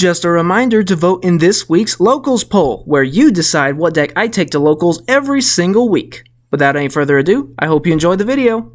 Just a reminder to vote in this week's Locals poll, where you decide what deck I take to Locals every single week. Without any further ado, I hope you enjoyed the video.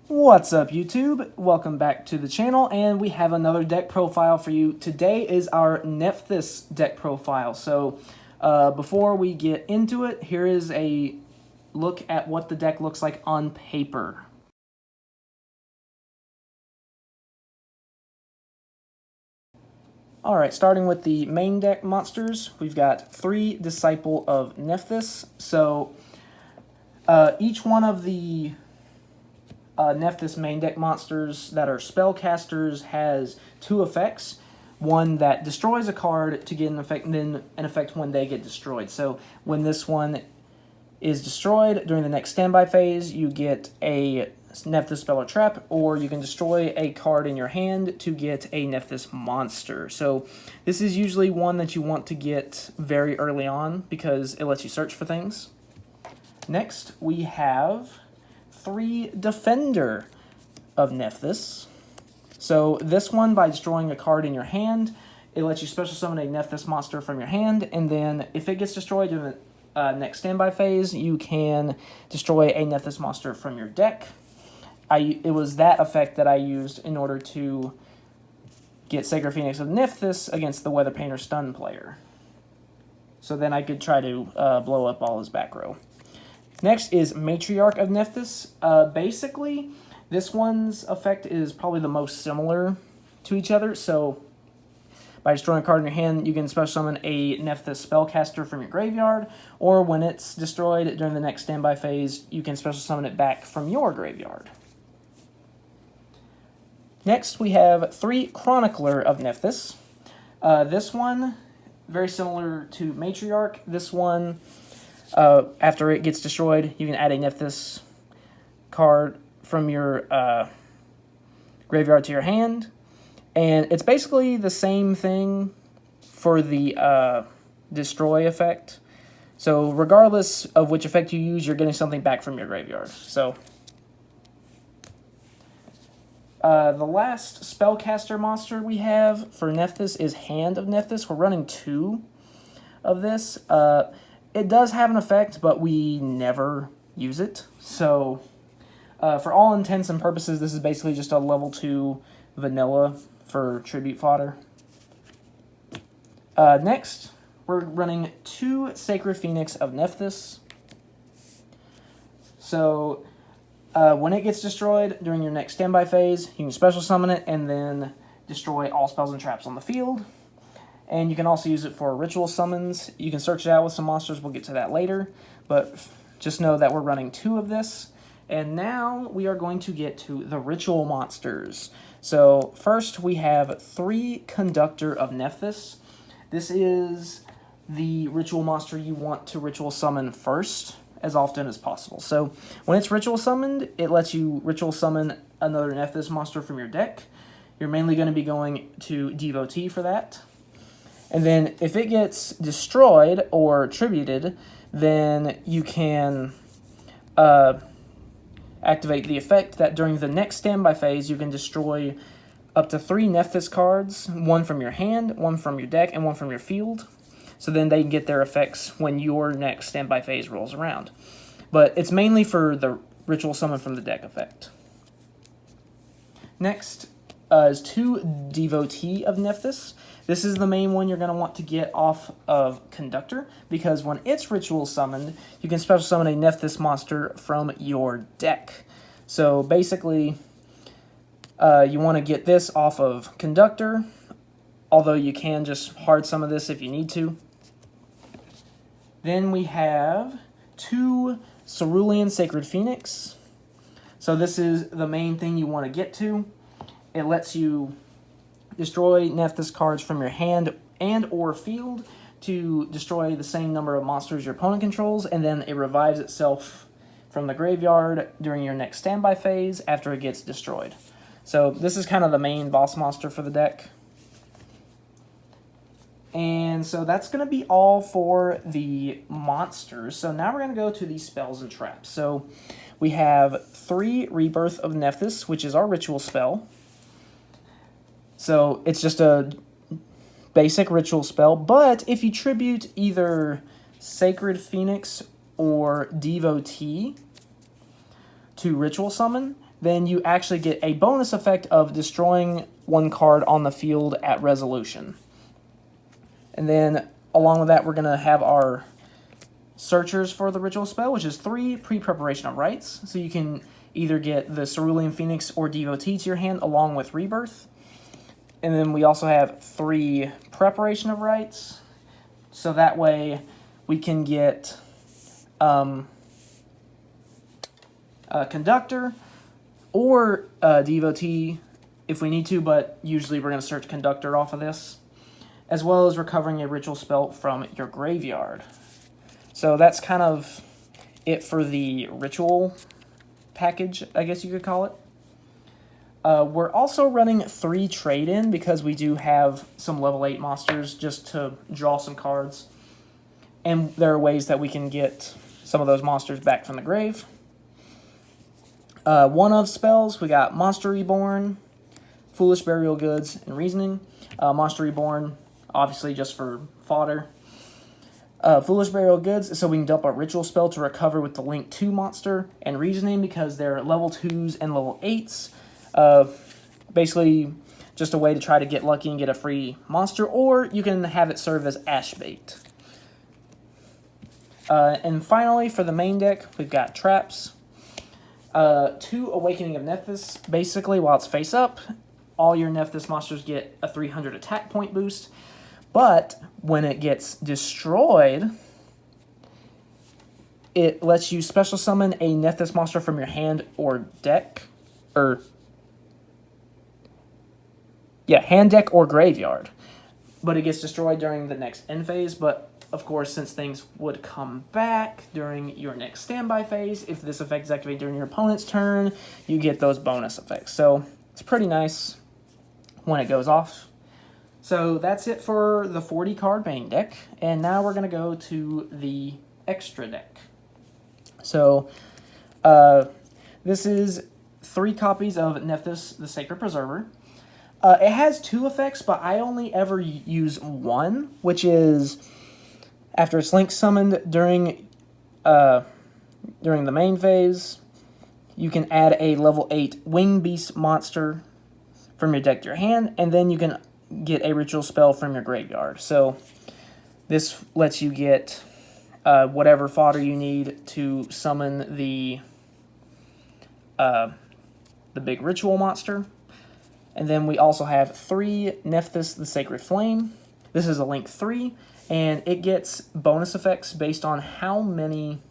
What's up, YouTube? Welcome back to the channel, and we have another deck profile for you. Today is our Nephthys deck profile. So before we get into it, here is a look at what the deck looks like on paper. Alright, starting with the main deck monsters, we've got 3 Disciple of Nephthys. So each one of the Nephthys main deck monsters that are spellcasters has 2 effects. One that destroys a card to get an effect, and then an effect when they get destroyed. So when this one is destroyed during the next standby phase, you get a Nephthys spell or trap, or you can destroy a card in your hand to get a Nephthys monster. So this is usually one that you want to get very early on because it lets you search for things. Next, we have 3 Defender of Nephthys. So this one, by destroying a card in your hand, it lets you special summon a Nephthys monster from your hand, and then if it gets destroyed during the next standby phase, you can destroy a Nephthys monster from your deck. It was that effect that I used in order to get Sacred Phoenix of Nephthys against the Weather Painter stun player. So then I could try to blow up all his back row. Next is Matriarch of Nephthys. Basically, this one's effect is probably the most similar to each other. So by destroying a card in your hand, you can special summon a Nephthys spellcaster from your graveyard, or when it's destroyed during the next standby phase, you can special summon it back from your graveyard. Next, we have 3 Chronicler of Nephthys. This one, very similar to Matriarch. This one, after it gets destroyed, you can add a Nephthys card from your graveyard to your hand. And it's basically the same thing for the destroy effect. So regardless of which effect you use, you're getting something back from your graveyard. So the last spellcaster monster we have for Nephthys is Hand of Nephthys. We're running 2 of this. It does have an effect, but we never use it. So for all intents and purposes, this is basically just a level 2 vanilla for tribute fodder. Next, we're running 2 Sacred Phoenix of Nephthys. So when it gets destroyed during your next standby phase, you can special summon it and then destroy all spells and traps on the field. And you can also use it for ritual summons. You can search it out with some monsters. We'll get to that later. But just know that we're running 2 of this. And now we are going to get to the ritual monsters. So first we have 3 Conductor of Nephthys. This is the ritual monster you want to ritual summon first as often as possible. So when it's ritual summoned, it lets you ritual summon another Nephthys monster from your deck. You're mainly going to be going to Devotee for that. And then if it gets destroyed or tributed, then you can activate the effect that during the next standby phase, you can destroy up to 3 Nephthys cards, 1 from your hand, 1 from your deck, and 1 from your field. So then they can get their effects when your next standby phase rolls around. But it's mainly for the ritual summon from the deck effect. Next is 2 Devotee of Nephthys. This is the main one you're going to want to get off of Conductor, because when it's ritual summoned, you can special summon a Nephthys monster from your deck. So basically, you want to get this off of Conductor, although you can just hard summon this if you need to. Then we have 2 Cerulean Sacred Phoenix. So this is the main thing you want to get to. It lets you destroy Nephthys cards from your hand and or field to destroy the same number of monsters your opponent controls, and then it revives itself from the graveyard during your next standby phase after it gets destroyed. So this is kind of the main boss monster for the deck. And so that's going to be all for the monsters. So now we're going to go to the spells and traps. So we have 3 Rebirth of Nephthys, which is our ritual spell. So it's just a basic ritual spell, but if you tribute either Sacred Phoenix or Devotee to ritual summon, then you actually get a bonus effect of destroying one card on the field at resolution. And then along with that, we're going to have our searchers for the ritual spell, which is 3 pre-preparation of rites. So you can either get the Cerulean Phoenix or Devotee to your hand along with Rebirth. And then we also have 3 preparation of rites. So that way we can get Conductor or Devotee if we need to, but usually we're going to search Conductor off of this, as well as recovering a ritual spell from your graveyard. So that's kind of it for the ritual package, I guess you could call it. We're also running 3 trade-in because we do have some level 8 monsters just to draw some cards. And there are ways that we can get some of those monsters back from the grave. One of spells, we got Monster Reborn, Foolish Burial Goods, and Reasoning. Monster Reborn, obviously just for fodder. Foolish Burial Goods, so we can dump a ritual spell to recover with the Link 2 monster, and Reasoning because they're level 2s and level 8s. Basically, just a way to try to get lucky and get a free monster, or you can have it serve as ash bait. And finally, for the main deck, we've got Traps. 2 Awakening of Nephthys. Basically, while it's face up, all your Nephthys monsters get a 300 attack point boost, but when it gets destroyed, it lets you special summon a Nephthys monster from your hand or deck, hand, deck, or graveyard. But it gets destroyed during the next end phase, but of course, since things would come back during your next standby phase, if this effect is activated during your opponent's turn, you get those bonus effects. So it's pretty nice when it goes off. So that's it for the 40 card main deck, and now we're going to go to the extra deck. So this is 3 copies of Nephthys, the Sacred Preserver. It has 2 effects, but I only ever use 1, which is after it's link summoned during the main phase, you can add a level 8 Wing Beast monster from your deck to your hand, and then you can get a ritual spell from your graveyard. So this lets you get whatever fodder you need to summon the big ritual monster. And then we also have 3 Nephthys, the Sacred Flame. This is a link 3, and it gets bonus effects based on how many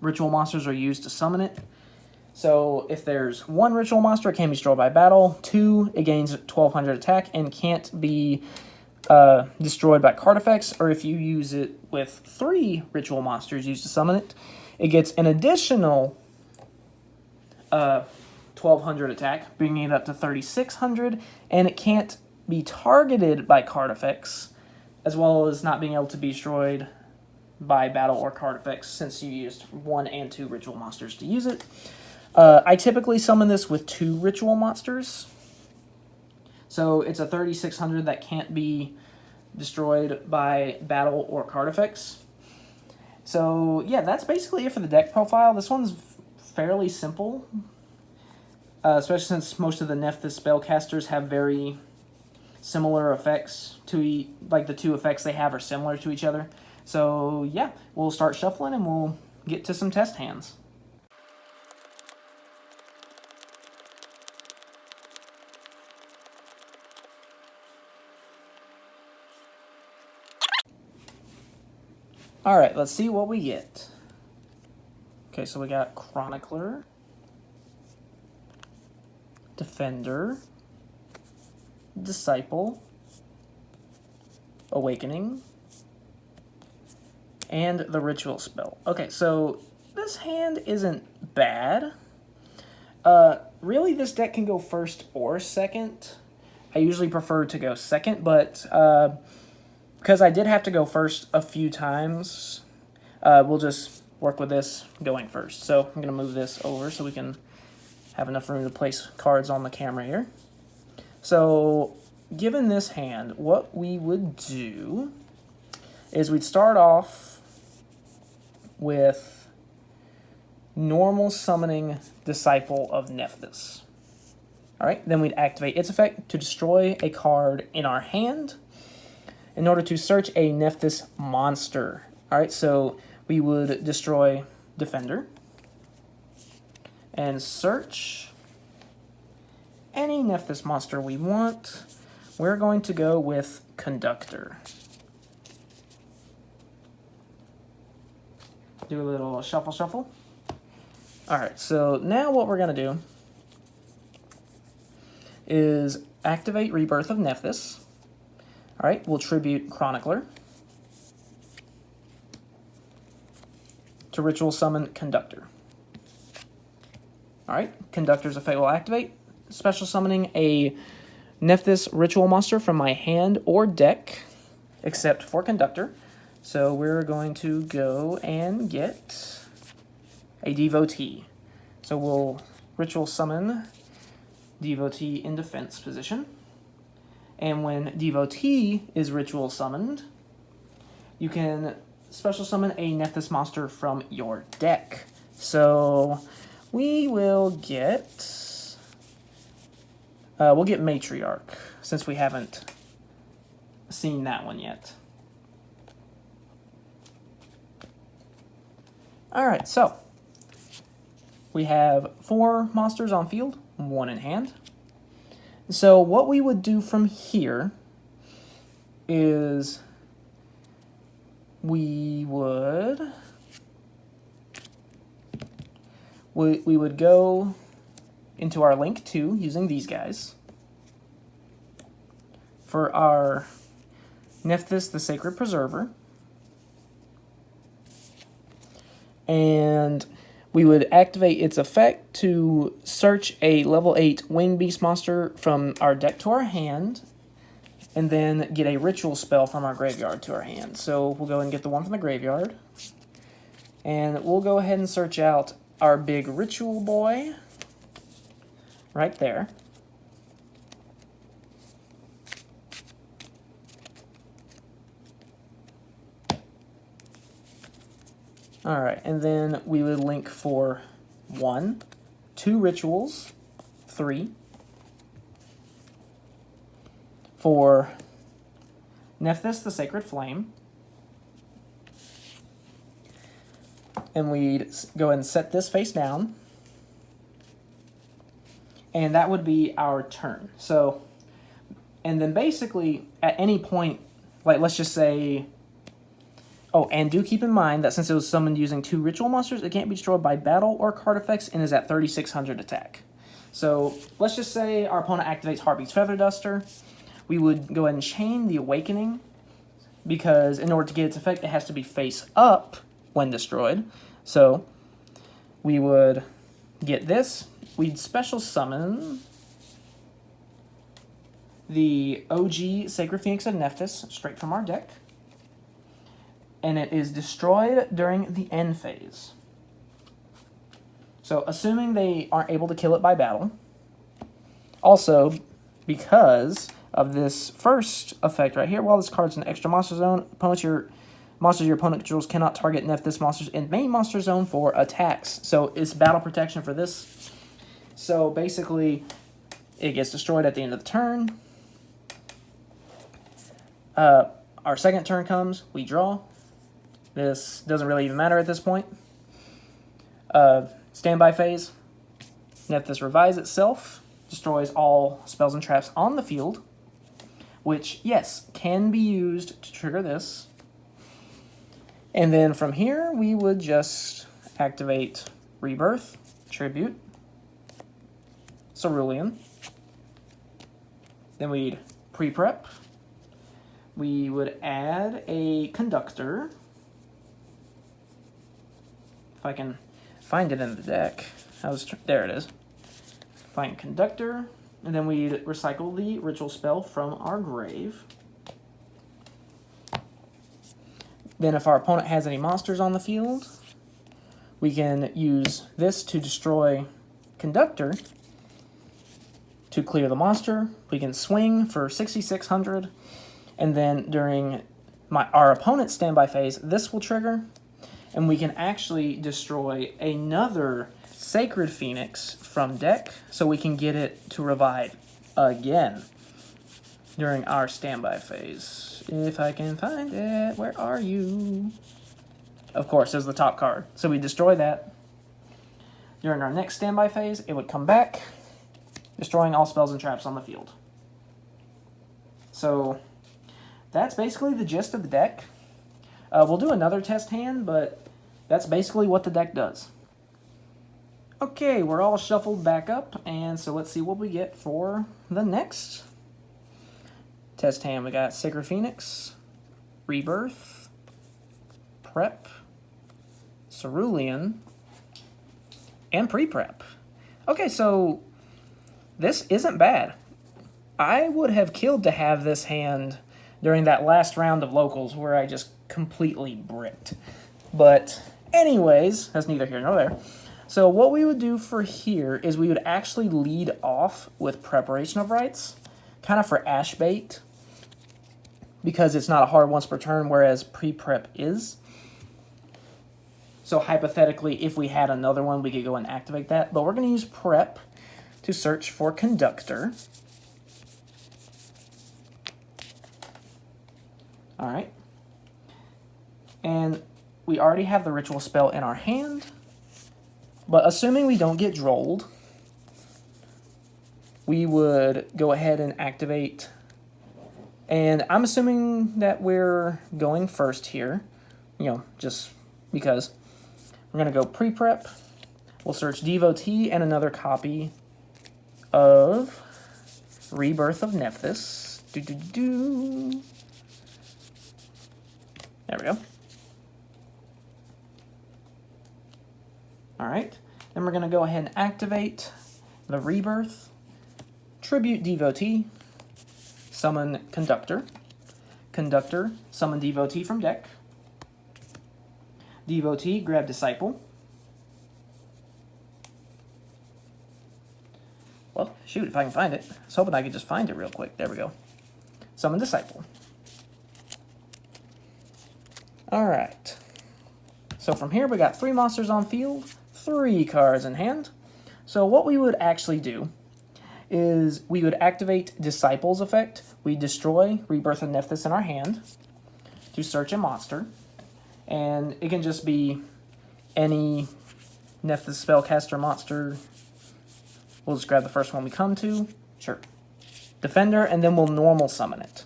ritual monsters are used to summon it. So if there's 1 ritual monster, it can be destroyed by battle. 2, it gains 1200 attack and can't be destroyed by card effects. Or if you use it with 3 ritual monsters used to summon it, it gets an additional 1200 attack, bringing it up to 3600, and it can't be targeted by card effects, as well as not being able to be destroyed by battle or card effects since you used 1 and 2 ritual monsters to use it. I typically summon this with 2 ritual monsters, so it's a 3600 that can't be destroyed by battle or card effects. So yeah, that's basically it for the deck profile. This one's fairly simple, especially since most of the Nephthys spellcasters have very similar effects to like the 2 effects they have are similar to each other. So yeah, we'll start shuffling and we'll get to some test hands. Alright, let's see what we get. Okay, so we got Chronicler, Defender, Disciple, Awakening, and the Ritual spell. Okay, so this hand isn't bad. Really, this deck can go first or second. I usually prefer to go second, but because I did have to go first a few times, we'll just work with this going first. So I'm going to move this over so we can have enough room to place cards on the camera here. So given this hand, what we would do is we'd start off with normal summoning Disciple of Nephthys. All right, then we'd activate its effect to destroy a card in our hand in order to search a Nephthys monster. All right, so we would destroy Defender and search any Nephthys monster we want. We're going to go with Conductor. Do a little shuffle, shuffle. All right, so now what we're going to do is activate Rebirth of Nephthys. All right, we'll tribute Chronicler to ritual summon Conductor. All right, Conductor's effect will activate, special summoning a Nephthys ritual monster from my hand or deck, except for Conductor. So we're going to go and get a Devotee. So we'll ritual summon Devotee in defense position. And when Devotee is ritual summoned, you can special summon a Nephthys monster from your deck. So we will get... we'll get Matriarch, since we haven't seen that one yet. Alright, so we have 4 monsters on field, 1 in hand. So what we would do from here is we would go into our link 2 using these guys. For our Nephthys, the Sacred Preserver. And we would activate its effect to search a level 8 Winged Beast monster from our deck to our hand, and then get a ritual spell from our graveyard to our hand. So we'll go and get the one from the graveyard, and we'll go ahead and search out our big ritual boy right there. Alright, and then we would link for 1, 2 rituals, 3, for Nephthys, the Sacred Flame, and we'd go ahead and set this face down, and that would be our turn. So, and then basically, at any point, like let's just say... Oh, and do keep in mind that since it was summoned using 2 ritual monsters, it can't be destroyed by battle or card effects and is at 3600 attack. So let's just say our opponent activates Heartbeat's Feather Duster. We would go ahead and chain the Awakening, because in order to get its effect, it has to be face up when destroyed. So we would get this. We'd special summon the OG Sacred Phoenix of Nephthys straight from our deck. And it is destroyed during the end phase. So, assuming they aren't able to kill it by battle. Also, because of this first effect right here, while this card's in the extra monster zone, monsters your opponent controls cannot target Nephthys monsters in main monster zone for attacks. So, it's battle protection for this. So, basically, it gets destroyed at the end of the turn. Our second turn comes, we draw. This doesn't really even matter at this point. Standby phase. Nephthys revives itself. Destroys all spells and traps on the field. Which, yes, can be used to trigger this. And then from here, we would just activate Rebirth, Tribute, Cerulean. Then we'd pre-prep. We would add a Conductor. If I can find it in the deck. There it is. Find Conductor. And then we'd recycle the ritual spell from our grave. Then if our opponent has any monsters on the field, we can use this to destroy Conductor. To clear the monster, we can swing for 6,600, and then during our opponent's standby phase, this will trigger, and we can actually destroy another Sacred Phoenix from deck, so we can get it to revive again during our standby phase. If I can find it, where are you? Of course, there's the top card. So we destroy that. During our next standby phase, it would come back, destroying all spells and traps on the field. So that's basically the gist of the deck. We'll do another test hand, but that's basically what the deck does. Okay, we're all shuffled back up, and so let's see what we get for the next test hand. We got Sacred Phoenix, Rebirth, Prep, Cerulean, and Pre-Prep. Okay, so this isn't bad. I would have killed to have this hand during that last round of locals where I just completely bricked. But anyways, that's neither here nor there. So what we would do for here is we would actually lead off with Preparation of Rites, kind of for Ash Bait, because it's not a hard once per turn, whereas Pre-Prep is. So hypothetically, if we had another one, we could go and activate that. But we're going to use Prep to search for Conductor. All right. And we already have the ritual spell in our hand. But assuming we don't get drolled, we would go ahead and activate. And I'm assuming that we're going first here, just because. We're going to go Pre-Prep. We'll search Devotee and another copy of Rebirth of Nephthys. There we go. All right. Then we're going to go ahead and activate the Rebirth, Tribute Devotee, summon Conductor. Conductor, summon Devotee from deck. Devotee, grab Disciple. Well, shoot, if I can find it. I was hoping I could just find it real quick. There we go. Summon Disciple. Alright. So from here, we got 3 monsters on field, 3 cards in hand. So what we would actually do is we would activate Disciple's effect. We destroy Rebirth of Nephthys in our hand to search a monster. And it can just be any Nephthys spellcaster monster. We'll just grab the first one we come to. Sure. Defender, and then we'll normal summon it.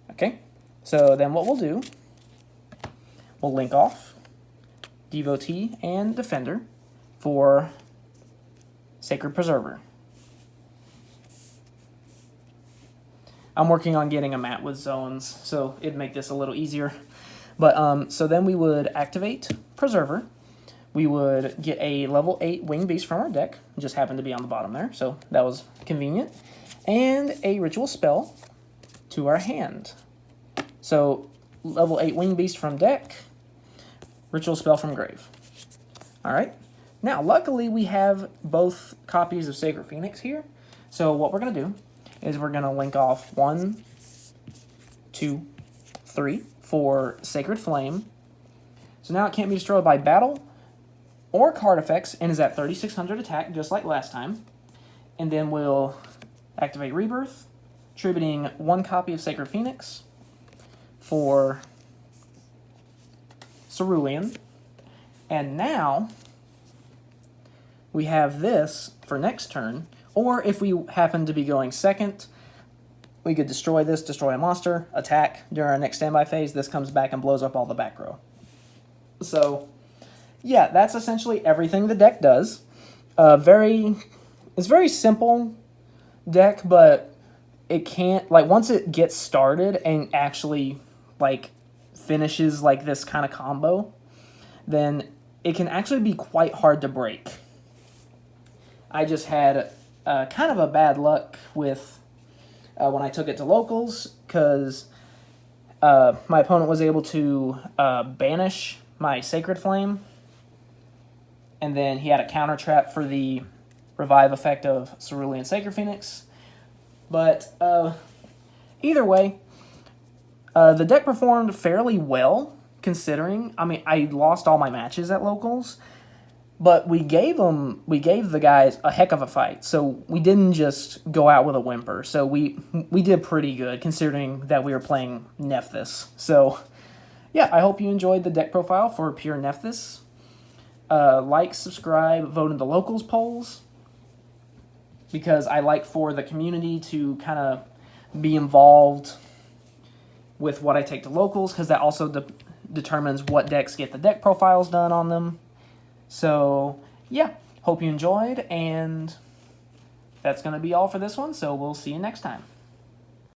Okay? So then what we'll do, we'll link off Devotee and Defender for Sacred Preserver. I'm working on getting a mat with zones, so it'd make this a little easier. But so then we would activate Preserver. We would get a level 8 Winged Beast from our deck. It just happened to be on the bottom there, so that was convenient. And a Ritual Spell to our hand. So level 8 Winged Beast from deck, Ritual Spell from grave. Alright. Now, luckily we have both copies of Sacred Phoenix here. So what we're going to do is we're going to link off 1, 2, 3 for Sacred Flame. So now it can't be destroyed by battle or card effects and is at 3,600 attack, just like last time. And then we'll activate Rebirth, tributing 1 copy of Sacred Phoenix for Cerulean. And now we have this for next turn, or if we happen to be going second, we could destroy this, destroy a monster, attack during our next standby phase. This comes back and blows up all the back row. So, yeah, that's essentially everything the deck does. It's very simple deck, but it can't, like, once it gets started and actually, like, finishes, like, this kind of combo, then it can actually be quite hard to break. I just had kind of a bad luck with when I took it to locals, because my opponent was able to banish my Sacred Flame, and then he had a counter trap for the revive effect of Cerulean Sacred Phoenix. But either way, the deck performed fairly well, considering. I mean, I lost all my matches at locals, but we gave the guys a heck of a fight. So we didn't just go out with a whimper. So we did pretty good, considering that we were playing Nephthys. So yeah, I hope you enjoyed the deck profile for pure Nephthys. Like, subscribe, vote in the locals polls, because I like for the community to kind of be involved with what I take to locals, because that also determines what decks get the deck profiles done on them. So, yeah, hope you enjoyed, and that's going to be all for this one, so we'll see you next time.